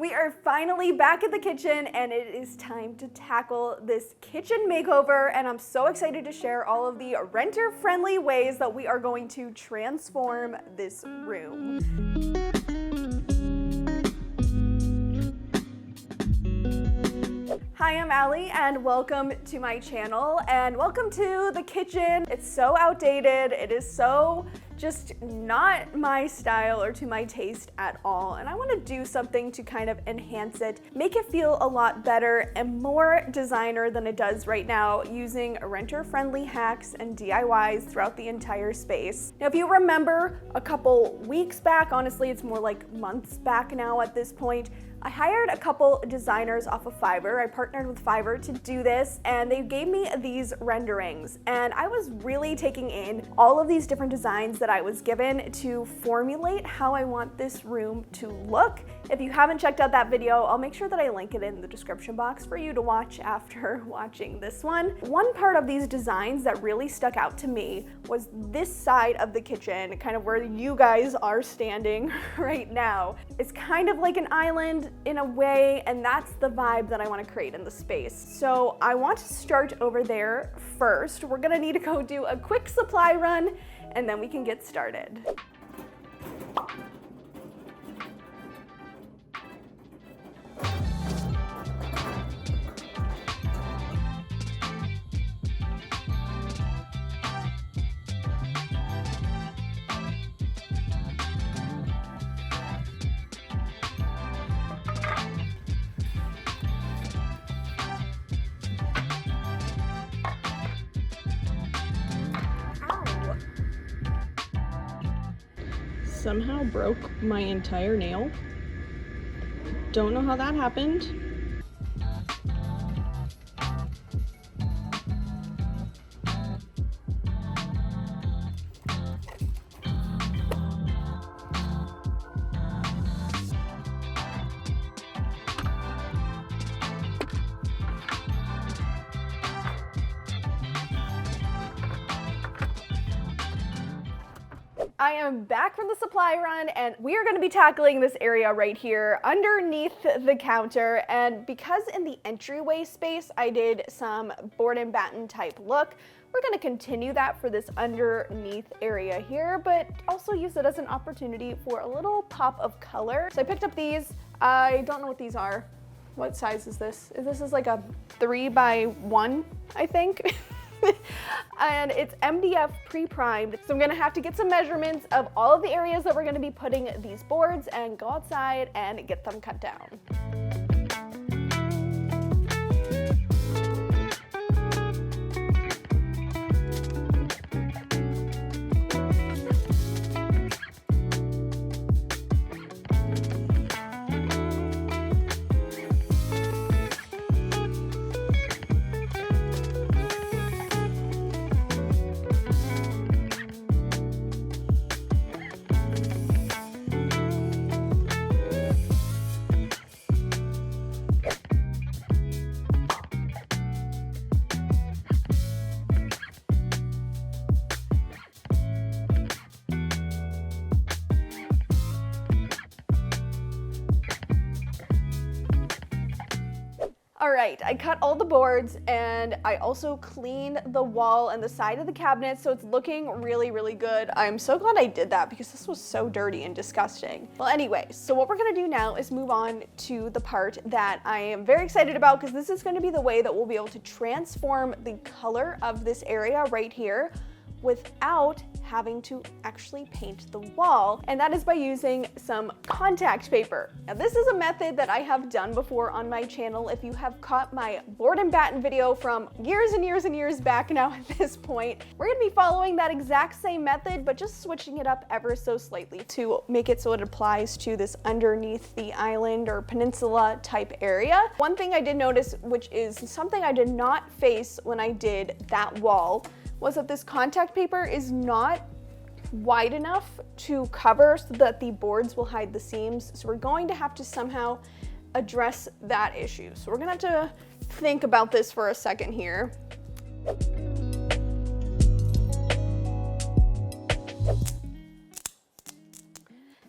We are finally back at the kitchen and it is time to tackle this kitchen makeover, and I'm so excited to share all of the renter-friendly ways that we are going to transform this room. Hi, I'm Alli and welcome to my channel and welcome to the kitchen. It's so outdated. It is so just not my style or to my taste at all, and I want to do something to kind of enhance it, make it feel a lot better and more designer than it does right now, using renter-friendly hacks and DIYs throughout the entire space. Now, if you remember a couple weeks back, honestly it's more like months back now at this point, I hired a couple designers off of Fiverr. I partnered with Fiverr to do this, and they gave me these renderings, and I was really taking in all of these different designs that I was given to formulate how I want this room to look. If you haven't checked out that video, I'll make sure that I link it in the description box for you to watch after watching this one. One part of these designs that really stuck out to me was this side of the kitchen, kind of where you guys are standing right now. It's kind of like an island in a way, and that's the vibe that I want to create in the space. So I want to start over there first. We're gonna need to go do a quick supply run and then we can get started. Somehow broke my entire nail. Don't know how that happened. I am back from the supply run and we are going to be tackling this area right here underneath the counter, and because in the entryway space I did some board and batten type look, we're going to continue that for this underneath area here, but also use it as an opportunity for a little pop of color. So I picked up these. I don't know what these are. What size is this? This is like a 3x1, I think. And it's MDF pre-primed, so I'm gonna have to get some measurements of all of the areas that we're gonna be putting these boards and go outside and get them cut down. All right, I cut all the boards and I also cleaned the wall and the side of the cabinet, so it's looking really, really good. I'm so glad I did that because this was so dirty and disgusting. Well, anyway, so what we're gonna do now is move on to the part that I am very excited about, because this is gonna be the way that we'll be able to transform the color of this area right here without having to actually paint the wall, and that is by using some contact paper. Now, this is a method that I have done before on my channel. If you have caught my board and batten video from years and years and years back now at this point, we're gonna be following that exact same method, but just switching it up ever so slightly to make it so it applies to this underneath the island or peninsula type area. One thing I did notice, which is something I did not face when I did that wall, was that this contact paper is not wide enough to cover so that the boards will hide the seams. So we're going to have to somehow address that issue. So we're gonna have to think about this for a second here.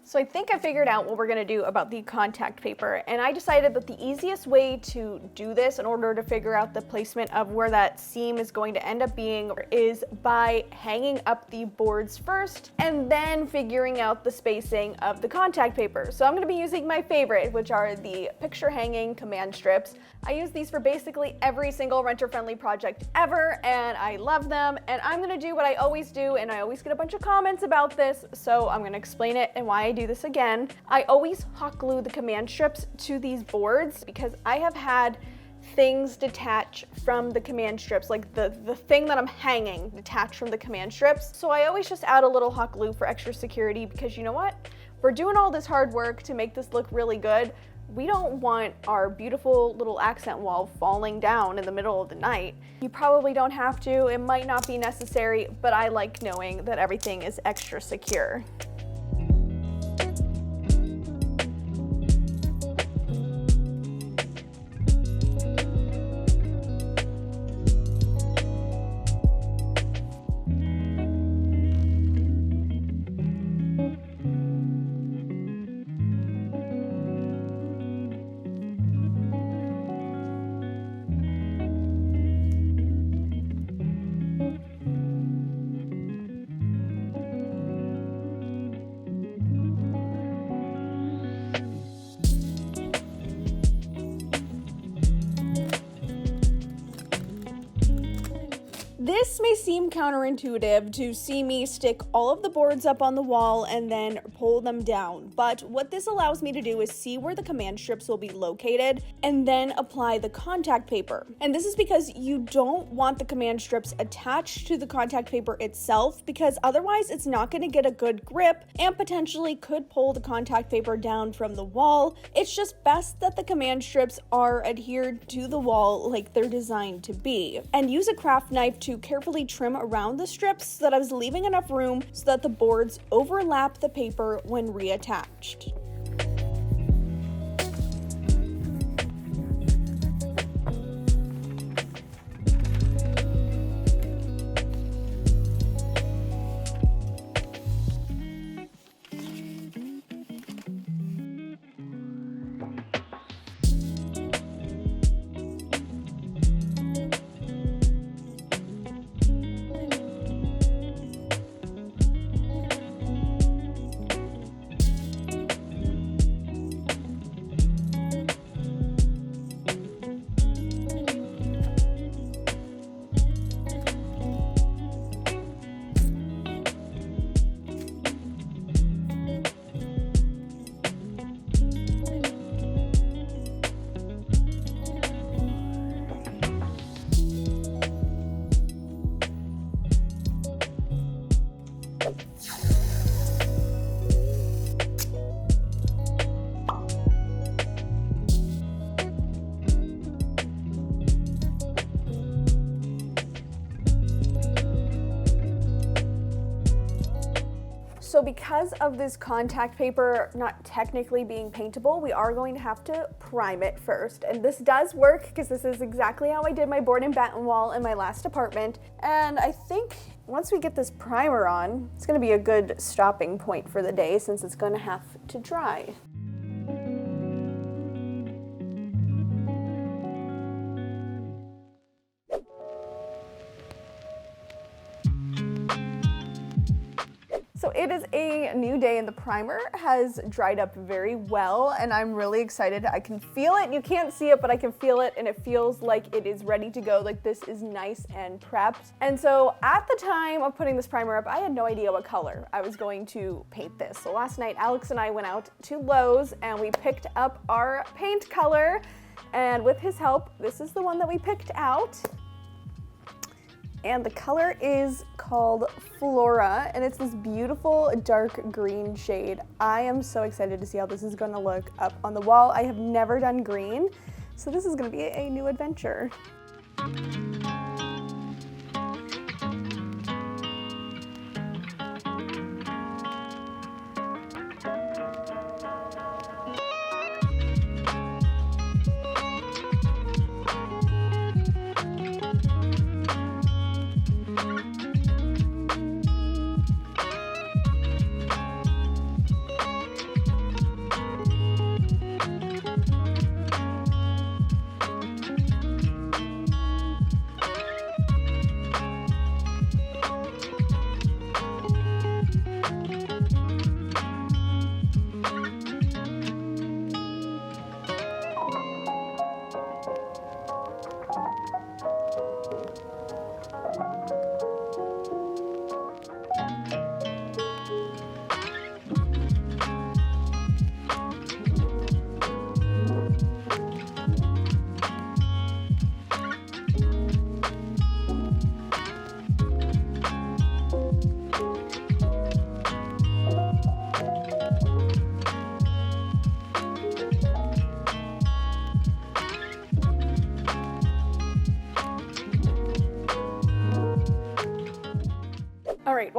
So I think I figured out what we're gonna do about the contact paper, and I decided that the easiest way to do this in order to figure out the placement of where that seam is going to end up being is by hanging up the boards first and then figuring out the spacing of the contact paper. So I'm gonna be using my favorite, which are the picture hanging command strips. I use these for basically every single renter-friendly project ever, and I love them, and I'm gonna do what I always do, and I always get a bunch of comments about this, so I'm gonna explain it and why I do this again. I always hot glue the command strips to these boards because I have had things detach from the command strips, like the thing that I'm hanging detached from the command strips. So I always just add a little hot glue for extra security because you know what? We're doing all this hard work to make this look really good. We don't want our beautiful little accent wall falling down in the middle of the night. You probably don't have to, it might not be necessary, but I like knowing that everything is extra secure. This may seem counterintuitive to see me stick all of the boards up on the wall and then pull them down, but what this allows me to do is see where the command strips will be located and then apply the contact paper. And this is because you don't want the command strips attached to the contact paper itself, because otherwise it's not going to get a good grip and potentially could pull the contact paper down from the wall. It's just best that the command strips are adhered to the wall like they're designed to be. And use a craft knife to carefully trim around the strips so that I was leaving enough room so that the boards overlap the paper when reattached. So because of this contact paper not technically being paintable, we are going to have to prime it first. And this does work because this is exactly how I did my board and batten wall in my last apartment. And I think once we get this primer on, it's going to be a good stopping point for the day since it's going to have to dry. So it is a new day and the primer has dried up very well and I'm really excited. I can feel it. You can't see it, but I can feel it and it feels like it is ready to go. Like this is nice and prepped. And so at the time of putting this primer up, I had no idea what color I was going to paint this. So last night, Alex and I went out to Lowe's and we picked up our paint color. And with his help, this is the one that we picked out. And the color is called Flora, and it's this beautiful dark green shade. I am so excited to see how this is gonna look up on the wall. I have never done green, so this is gonna be a new adventure.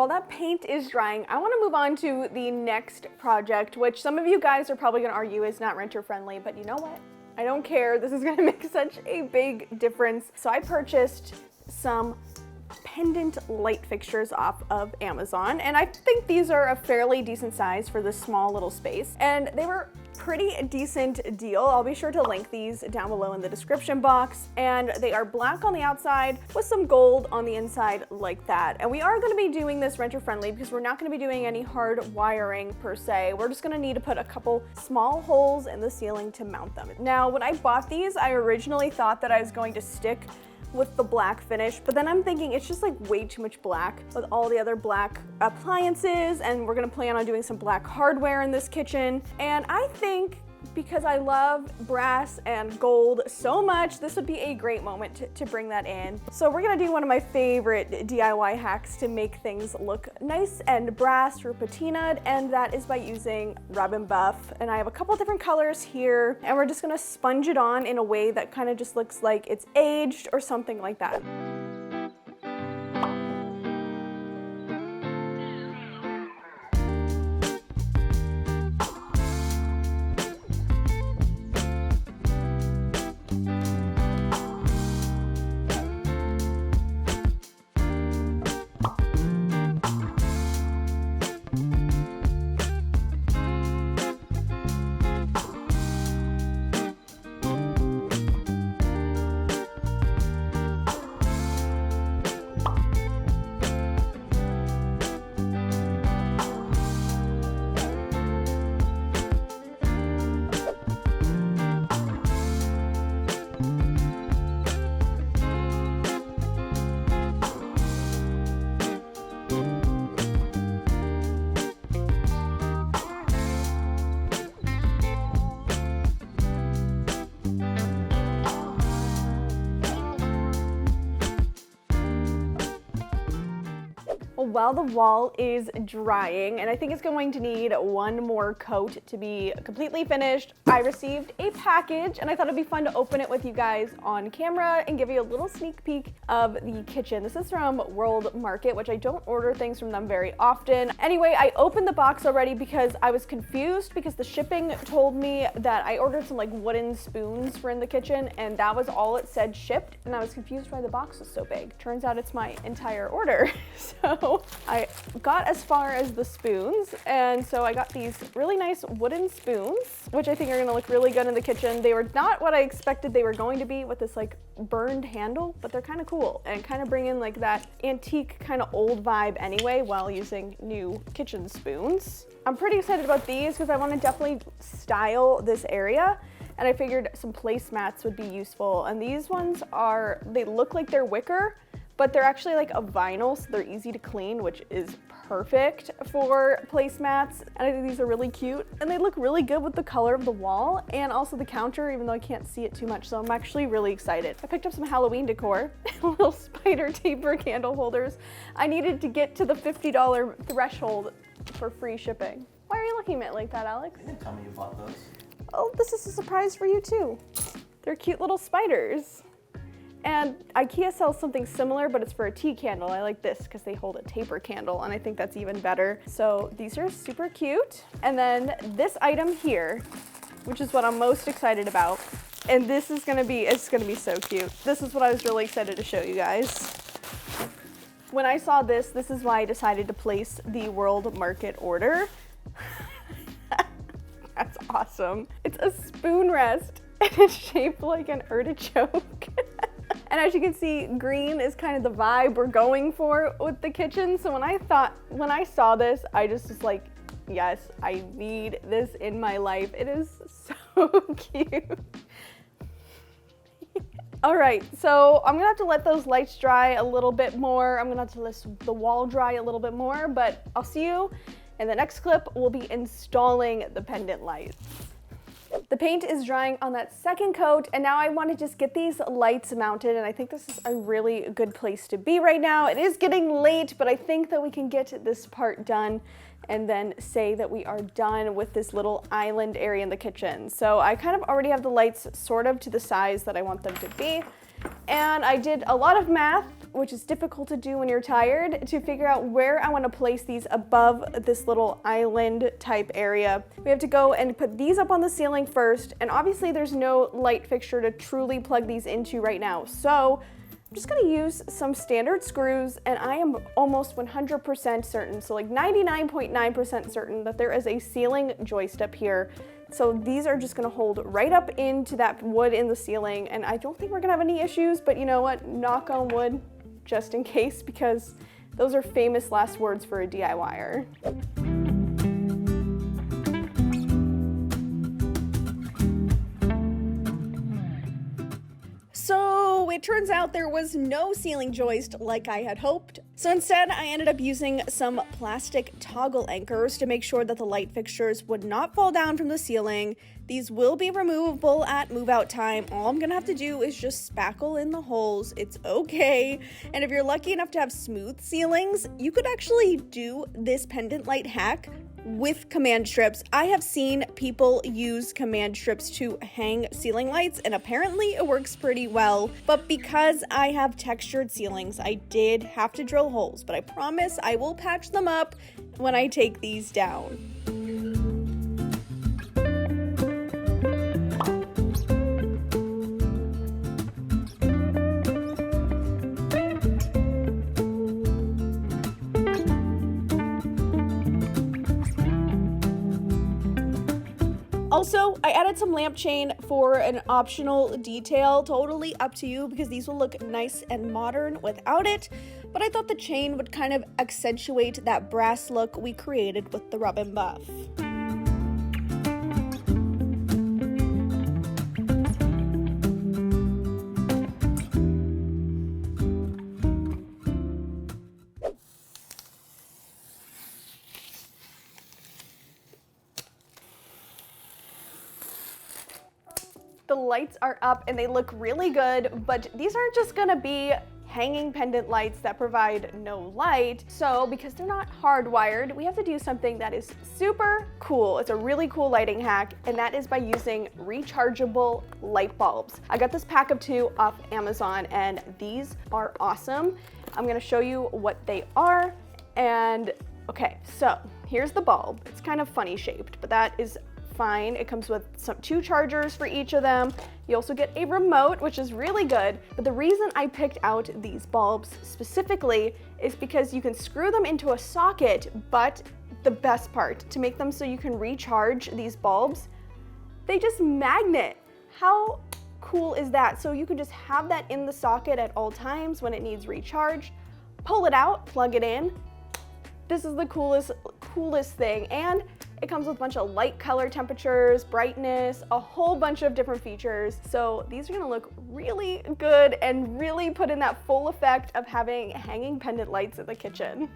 While that paint is drying, I want to move on to the next project, which some of you guys are probably going to argue is not renter friendly, but you know what? I don't care. This is going to make such a big difference. So I purchased some pendant light fixtures off of Amazon, and I think these are a fairly decent size for this small little space, and they were pretty decent deal. I'll be sure to link these down below in the description box, and they are black on the outside with some gold on the inside like that. And we are going to be doing this renter friendly because we're not going to be doing any hard wiring per se. We're just going to need to put a couple small holes in the ceiling to mount them. Now, when I bought these, I originally thought that I was going to stick with the black finish, but then I'm thinking it's just like way too much black with all the other black appliances, and we're gonna plan on doing some black hardware in this kitchen. And I think because I love brass and gold so much, this would be a great moment to bring that in. So we're gonna do one of my favorite DIY hacks to make things look nice and brass or patinaed, and that is by using rub and buff. And I have a couple different colors here, and we're just gonna sponge it on in a way that kind of just looks like it's aged or something like that. While the wall is drying, and I think it's going to need one more coat to be completely finished, I received a package, and I thought it'd be fun to open it with you guys on camera and give you a little sneak peek of the kitchen. This is from World Market, which I don't order things from them very often. Anyway, I opened the box already because I was confused because the shipping told me that I ordered some like wooden spoons for in the kitchen, and that was all it said shipped, and I was confused why the box was so big. Turns out it's my entire order. So I got as far as the spoons, and so I got these really nice wooden spoons, which I think are gonna look really good in the kitchen. They were not what I expected they were going to be with this like burned handle, but they're kind of cool and kind of bring in like that antique kind of old vibe anyway while using new kitchen spoons. I'm pretty excited about these because I want to definitely style this area, and I figured some placemats would be useful. And these ones they look like they're wicker, but they're actually like a vinyl, so they're easy to clean, which is perfect for placemats. And I think these are really cute, and they look really good with the color of the wall and also the counter, even though I can't see it too much, so I'm actually really excited. I picked up some Halloween decor, little spider taper candle holders. I needed to get to the $50 threshold for free shipping. Why are you looking at it like that, Alex? You didn't tell me you bought those. Oh, this is a surprise for you too. They're cute little spiders. And IKEA sells something similar, but it's for a tea candle. I like this because they hold a taper candle, and I think that's even better. So these are super cute. And then this item here, which is what I'm most excited about, and this is it's gonna be so cute. This is what I was really excited to show you guys. When I saw this is why I decided to place the World Market order. That's awesome. It's a spoon rest, and it's shaped like an artichoke. And as you can see, green is kind of the vibe we're going for with the kitchen. So when I saw this, I just was like, yes, I need this in my life. It is so cute. All right, so I'm gonna have to let those lights dry a little bit more. I'm gonna have to let the wall dry a little bit more, but I'll see you in the next clip. We'll be installing the pendant lights. The paint is drying on that second coat, and now I want to just get these lights mounted, and I think this is a really good place to be right now. It is getting late, but I think that we can get this part done and then say that we are done with this little island area in the kitchen. So I kind of already have the lights sort of to the size that I want them to be, and I did a lot of math which is difficult to do when you're tired, to figure out where I want to place these above this little island type area. We have to go and put these up on the ceiling first, and obviously there's no light fixture to truly plug these into right now. So I'm just gonna use some standard screws, and I am almost 100% certain, so like 99.9% certain that there is a ceiling joist up here. So these are just gonna hold right up into that wood in the ceiling, and I don't think we're gonna have any issues, but you know what, knock on wood, just in case, because those are famous last words for a DIYer. So it turns out there was no ceiling joist like I had hoped. So instead, I ended up using some plastic toggle anchors to make sure that the light fixtures would not fall down from the ceiling. These will be removable at move out time. All I'm gonna have to do is just spackle in the holes. It's okay. And if you're lucky enough to have smooth ceilings, you could actually do this pendant light hack with command strips. I have seen people use command strips to hang ceiling lights, and apparently it works pretty well. But because I have textured ceilings, I did have to drill holes, but I promise I will patch them up when I take these down. Also, I added some lamp chain for an optional detail, totally up to you because these will look nice and modern without it, but I thought the chain would kind of accentuate that brass look we created with the rub and buff. The lights are up and they look really good, but these aren't just gonna be hanging pendant lights that provide no light. So because they're not hardwired, we have to do something that is super cool. It's a really cool lighting hack, and that is by using rechargeable light bulbs. I got this pack of 2 off Amazon, and these are awesome. I'm gonna show you what they are. And okay, so here's the bulb. It's kind of funny shaped, but that is fine. It comes with 2 chargers for each of them. You also get a remote, which is really good. But the reason I picked out these bulbs specifically is because you can screw them into a socket, but the best part, to make them so you can recharge these bulbs, they just magnet. How cool is that? So you can just have that in the socket at all times when it needs recharge, pull it out, plug it in. This is the coolest thing. And it comes with a bunch of light color temperatures, brightness, a whole bunch of different features. So these are gonna look really good and really put in that full effect of having hanging pendant lights in the kitchen.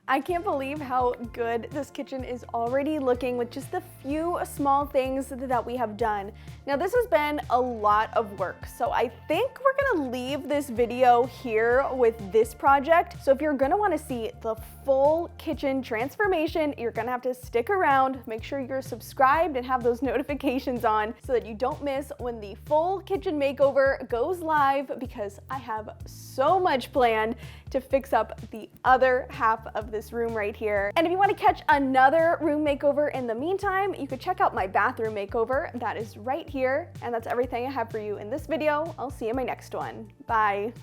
I can't believe how good this kitchen is already looking with just the few small things that we have done. Now this has been a lot of work, so I think we're gonna leave this video here with this project. So if you're gonna wanna see the full kitchen transformation, you're gonna have to stick around, make sure you're subscribed and have those notifications on so that you don't miss when the full kitchen makeover goes live, because I have so much planned to fix up the other half of this room right here. And if you want to catch another room makeover in the meantime, you could check out my bathroom makeover. That is right here. And that's everything I have for you in this video. I'll see you in my next one. Bye.